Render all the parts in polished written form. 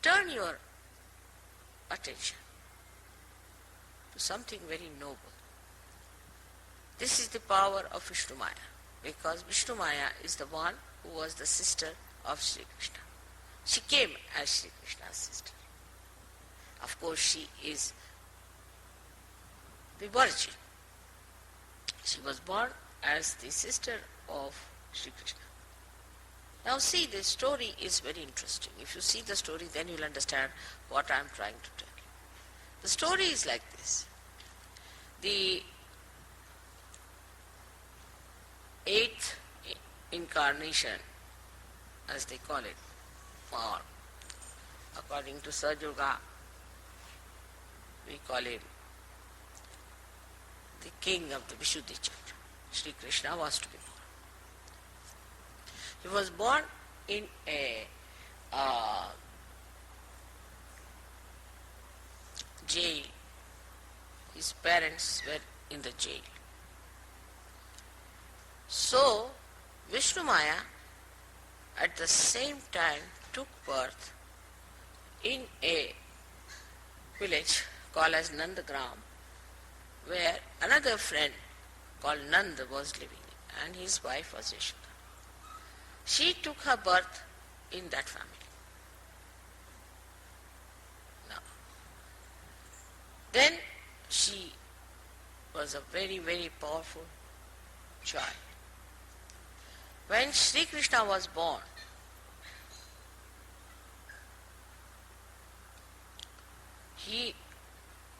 turn your attention to something very noble. This is the power of Vishnu Maya, because Vishnu Maya is the one who was the sister of Shri Krishna. She came as Shri Krishna's sister. Of course, she is the virgin. She was born as the sister of Shri Krishna. Now see, this story is very interesting. If you see the story, then you will understand what I am trying to tell you. The story is like this. The 8th incarnation, as they call it, or according to Sahajayoga, we call him the king of the Vishuddhi Chakra. Shri Krishna was to be born. He was born in a jail. His parents were in the jail. So, Vishnu Maya at the same time took birth in a village called as Nandagram, where another friend called Nanda was living, and his wife was Yashoda. She took her birth in that family. Now, then she was a very, very powerful child. When Shri Krishna was born, he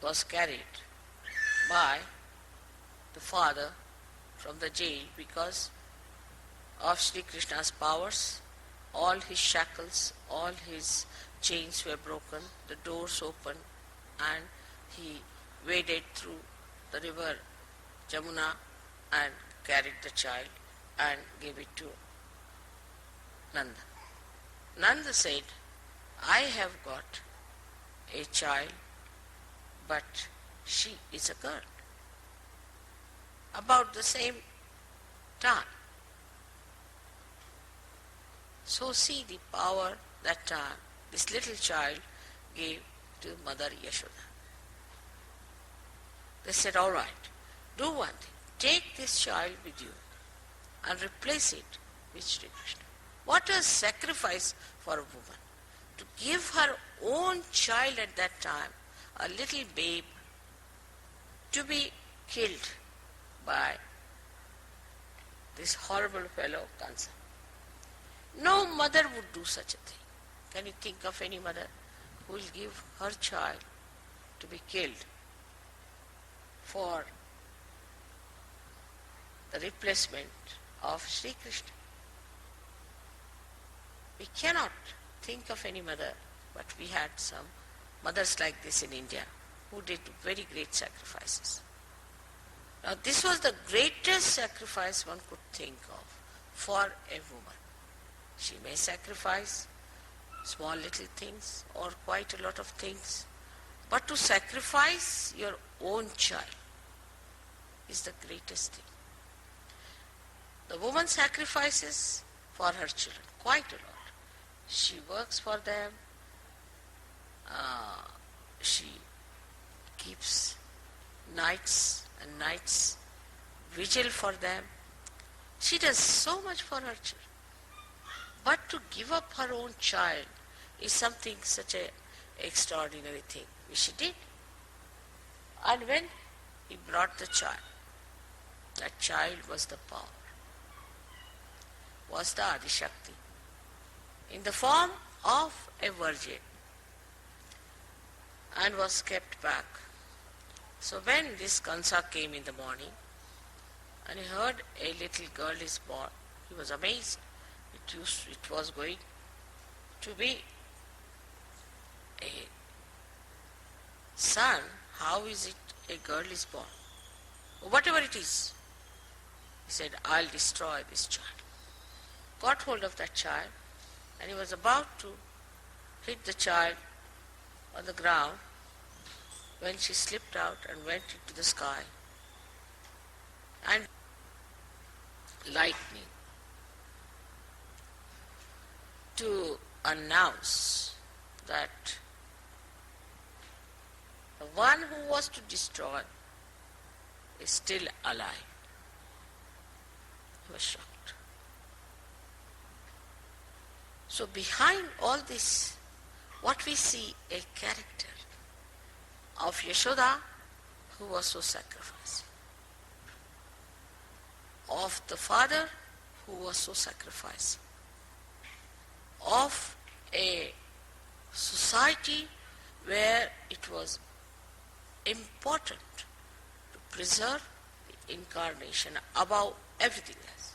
was carried by the father from the jail because of Shri Krishna's powers. All his shackles, all his chains were broken, the doors opened, and he waded through the river Jamuna and carried the child and gave it to Nanda. Nanda said, I have got a child, but she is a girl. About the same time. So see the power that this little child gave to Mother Yashoda. They said, all right, do one thing. Take this child with you and replace it with Shri Krishna. What a sacrifice for a woman. To give her own child at that time, a little babe, to be killed by this horrible fellow Kansa. No mother would do such a thing. Can you think of any mother who will give her child to be killed for the replacement of Sri Krishna? We cannot think of any mother, but we had some mothers like this in India who did very great sacrifices. Now this was the greatest sacrifice one could think of for a woman. She may sacrifice small little things or quite a lot of things, but to sacrifice your own child is the greatest thing. The woman sacrifices for her children quite a lot. She works for them, she keeps nights and nights vigil for them. She does so much for her children. But to give up her own child is something such an extraordinary thing which she did. And when he brought the child, that child was the power, was the Adishakti, in the form of a virgin, and was kept back. So when this Kansa came in the morning and he heard a little girl is born, he was amazed. It was going to be a son. How is it a girl is born? Whatever it is, he said, I'll destroy this child. Got hold of that child, and he was about to hit the child on the ground when she slipped out and went into the sky, and lightning to announce that the one who was to destroy is still alive. He was shocked. So behind all this, what we see, a character of Yashoda, who was so sacrificing, of the father who was so sacrificing, of a society where it was important to preserve the incarnation above everything else.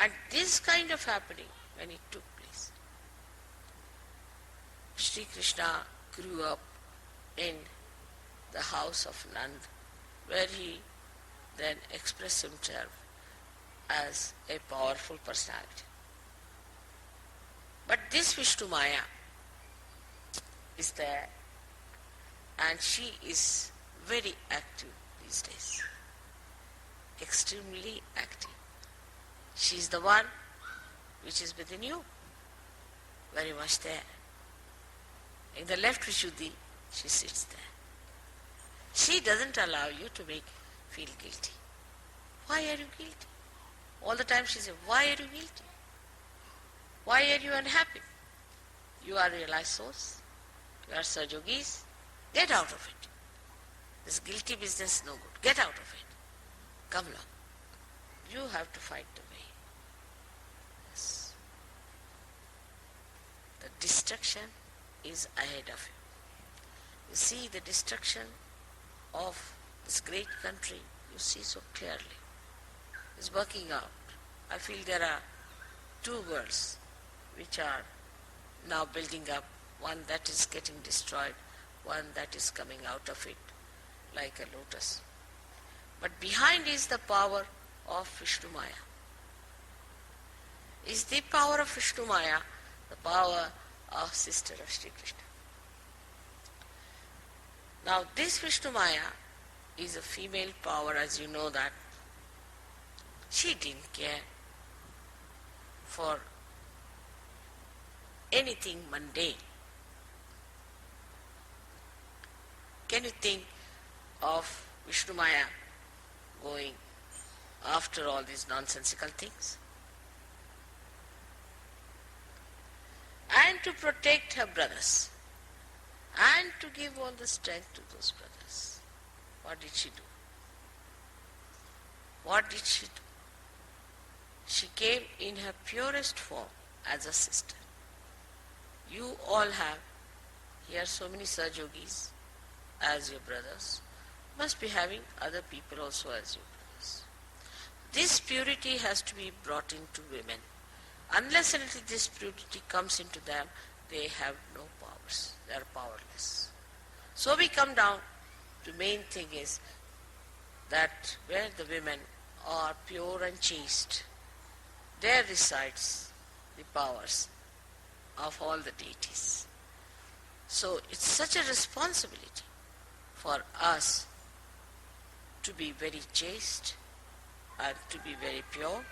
And this kind of happening, when it took place, Shri Krishna grew up in the house of Nand, where he then expressed himself as a powerful personality. But this Vishnu Maya is there, and she is very active these days, extremely active. She is the one which is within you, very much there. In the left Vishuddhi, she sits there. She doesn't allow you to feel guilty. Why are you guilty? All the time she says, why are you guilty? Why are you unhappy? You are realized souls. You are Sahajayogis. Get out of it. This guilty business is no good. Get out of it. Come along. You have to fight the way. Yes. The destruction is ahead of you. You see the destruction of this great country, you see so clearly. It's working out. I feel there are two worlds which are now building up, one that is getting destroyed, one that is coming out of it like a lotus. But behind is the power of Vishnu Maya. Is the power of Vishnu Maya the power of sister of Shri Krishna? Now this Vishnu Maya is a female power, as you know that. She didn't care for anything mundane. Can you think of Vishnu Maya going after all these nonsensical things? And to protect her brothers, and to give all the strength to those brothers. What did she do? What did she do? She came in her purest form as a sister. You all have here so many Sahajayogis as your brothers. Must be having other people also as your brothers. This purity has to be brought into women. Unless and until this purity comes into them, they have no powers. They are powerless. So we come down to main thing is that where the women are pure and chaste, there resides the powers of all the deities. So it's such a responsibility for us to be very chaste and to be very pure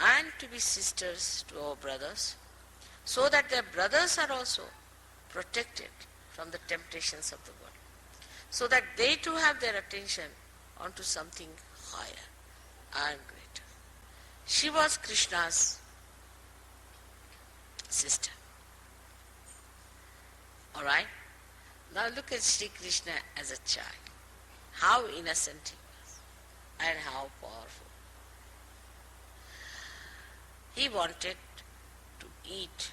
and to be sisters to our brothers, so that their brothers are also protected from the temptations of the world, so that they too have their attention onto something higher and greater. She was Krishna's sister. Alright? Now look at Shri Krishna as a child. How innocent he was and how powerful. He wanted to eat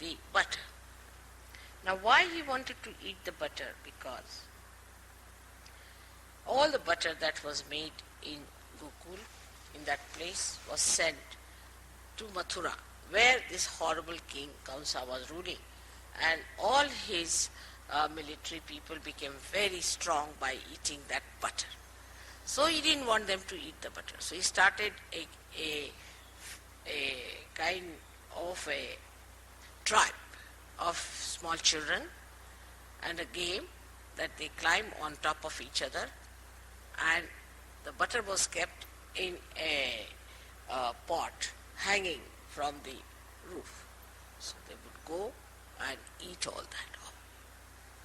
the butter. Now why he wanted to eat the butter? Because all the butter that was made in Gokul, in that place, was sent to Mathura, where this horrible king Kamsa was ruling, and all his military people became very strong by eating that butter. So he didn't want them to eat the butter. So he started a kind of a tribe of small children and a game that they climb on top of each other, and the butter was kept in a pot hanging from the roof. So they would go and eat all that.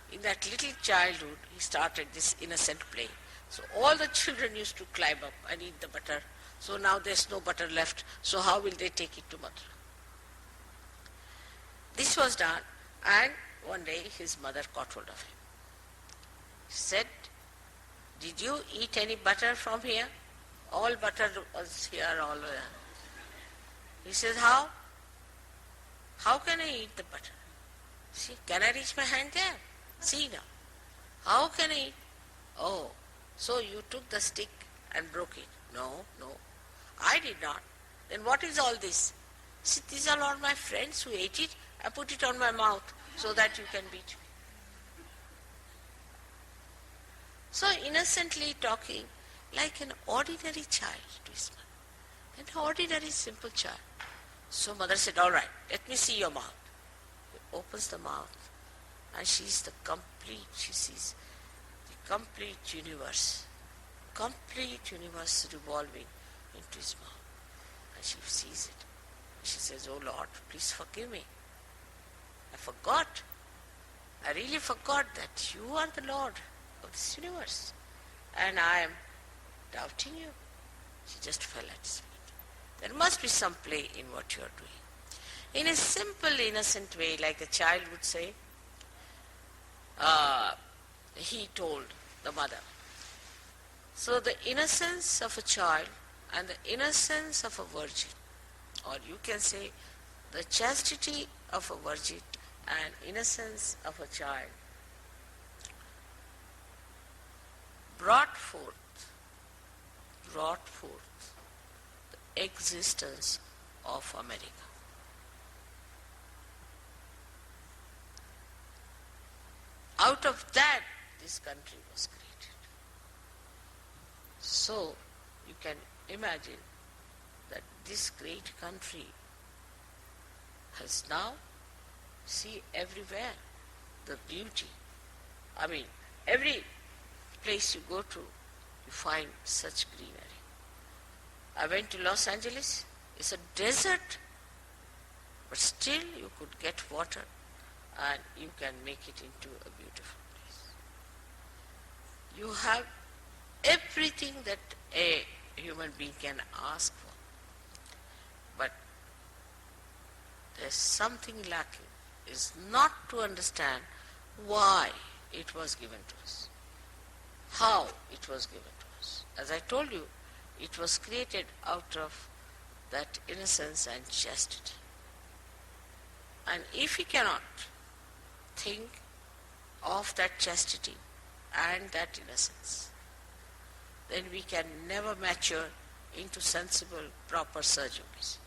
In that little childhood, he started this innocent play. So all the children used to climb up and eat the butter. So now there's no butter left. So how will they take it to Mathura? This was done, and one day his mother caught hold of him. She said, "Did you eat any butter from here? All butter was here, all there." He says, "How? How can I eat the butter? See, can I reach my hand there? See now. How can I eat? Oh, so you took the stick and broke it." "No, no, I did not." "Then what is all this?" "See, these are all my friends who ate it. I put it on my mouth so that you can beat me." So innocently talking like an ordinary child to his mother. An ordinary simple child. So mother said, "All right, let me see your mouth." He opens the mouth and she sees the complete universe revolving into his mouth. And she sees it. She says, "Oh Lord, please forgive me. I really forgot that you are the Lord of this universe. And I am doubting you." She just fell at his feet. There must be some play in what you are doing. In a simple, innocent way, like a child would say, he told the mother. So the innocence of a child and the innocence of a virgin, or you can say the chastity of a virgin and innocence of a child, brought forth the existence of America. Out of that, this country was created. So, you can imagine that this great country has now, see everywhere, the beauty. I mean, every place you go to, you find such greenery. I went to Los Angeles. It's a desert, but still you could get water and you can make it into a beautiful place. You have everything that a human being can ask for. But there's something lacking, is not to understand why it was given to us, how it was given to us. As I told you, it was created out of that innocence and chastity. And if we cannot think of that chastity and that innocence, then we can never mature into sensible, proper Sahaja Yogis.